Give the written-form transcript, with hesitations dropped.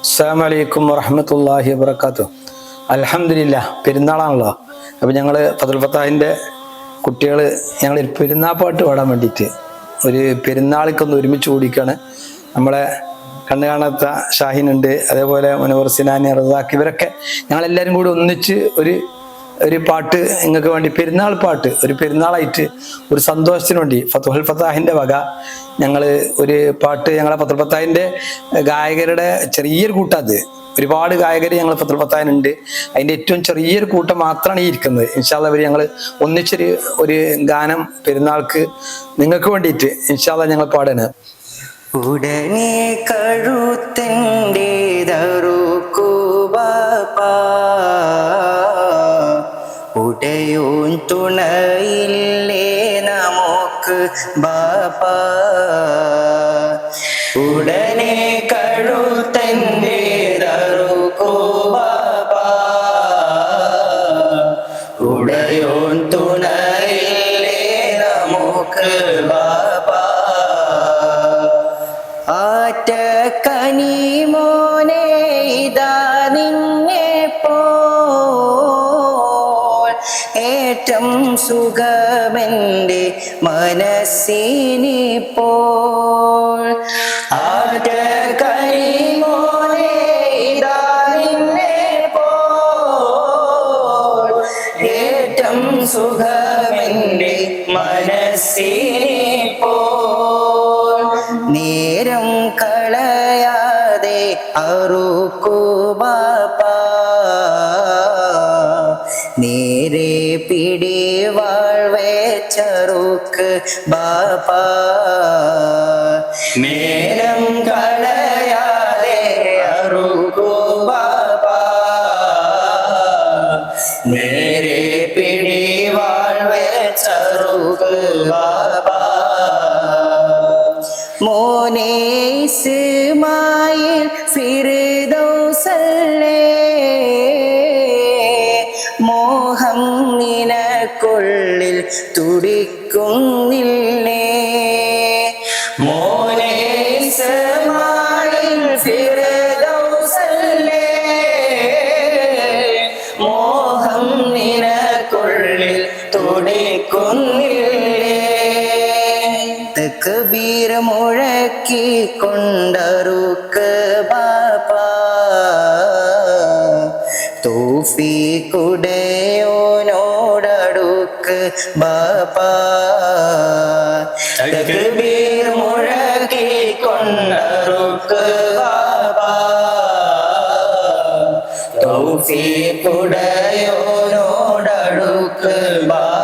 അസ്സലാമു അലൈക്കും വറഹ്മത്തുള്ളാഹി വബറകാതുഹു. അൽഹംദുലില്ലാഹ്, പെരുന്നാളാണല്ലോ. അപ്പോൾ ഞങ്ങൾ ഫതുൽ ഫത്താഹിൻ്റെ കുട്ടികൾ ഞങ്ങൾ പെരുന്നാൾ പാട്ട് പാടാൻ വേണ്ടിയിട്ട് ഒരു പെരുന്നാളിക്കൊന്ന് ഒരുമിച്ച് കൂടിക്കാണ്. നമ്മളെ കണ്ണു കാണാത്ത ഷാഹിനുണ്ട്, അതേപോലെ മുനവർ സിനാനി, റസാഖ്, ഇവരൊക്കെ ഞങ്ങളെല്ലാവരും കൂടി ഒന്നിച്ച് ഒരു പാട്ട് നിങ്ങൾക്ക് വേണ്ടി, പെരുന്നാൾ പാട്ട്, ഒരു പെരുന്നാളായിട്ട് ഒരു സന്തോഷത്തിന് വേണ്ടി ഫതുൽ ഫത്താഹിൻ്റെ വക ഞങ്ങൾ ഒരു പാട്ട്, ഞങ്ങളെ ഫതുൽ ഫത്താഹിൻ്റെ ഗായകരുടെ ചെറിയൊരു കൂട്ടം, അത് ഒരുപാട് ഗായകർ ഞങ്ങൾ ഫതുൽ ഫത്താഹിനുണ്ട്. അതിൻ്റെ ഏറ്റവും ചെറിയൊരു കൂട്ടം മാത്രമാണ് ഈ ഇരിക്കുന്നത്. ഇൻഷാ അല്ലാഹ് ഞങ്ങൾ ഒന്നിച്ചൊരു ഗാനം പെരുന്നാൾക്ക് നിങ്ങൾക്ക് വേണ്ടിയിട്ട് ഇൻഷാ അല്ലാഹ് ഞങ്ങൾ പാടാണ്. ഉടനെ കഴുത്തൻ്റെ ഉടയോൻ തുണയില്ലേ നമുക്ക് ബാപ്പ. ഉടനെ കഴുത്തൻ്റെ ഉടയോൻ തുണയില്ലേ നമുക്ക് ബാപ്പ. ആറ്റ കനി മോനെ ഇതാ നിന്നെ പോൽ ഏറ്റം സുഖമെൻ്റെ മനസ്സിനിപ്പോൾ. ആറ്റ കനി മോനെ ഇതാ നിന്നെ പോൽ ഏറ്റം സുഖമെൻ്റെ മനസ്സിനിപ്പോൾ. നേരം കളയാതെ അറുക്കു ബാപ്പ, നേരെ പിടിവാൾ വെച്ചറുക്ക് ബാപ്പ. നേരം കളയാതെ അറുക്കു ബാപ്പ, നേരെ പിടിവാൾ വെച്ചറുക്ക് ബാപ്പ. മോനെ ഇസ്മായിൽ ഫിർദൗസല്ലേ, മോഹം നിനക്കുള്ളിൽ തുടിക്കുന്നില്ലേ. മോനെ ഇസ്മായിൽ ഫിർദൗസല്ലേ, മോഹം നിനക്കുള്ളിൽ തുടിക്കുന്നില്ലേ. തക്ബീർ മുഴക്കി കൊണ്ടറുക്ക് ബാപ്പ, തൗഫീഖുടയോനോടടുക്ക് ബാപ്പ. തക്ബീർ മുഴക്കി കൊണ്ടറുക്ക് ബാപ്പ, തൗഫീഖുടയോനോടടുക്ക് ബാപ്പ.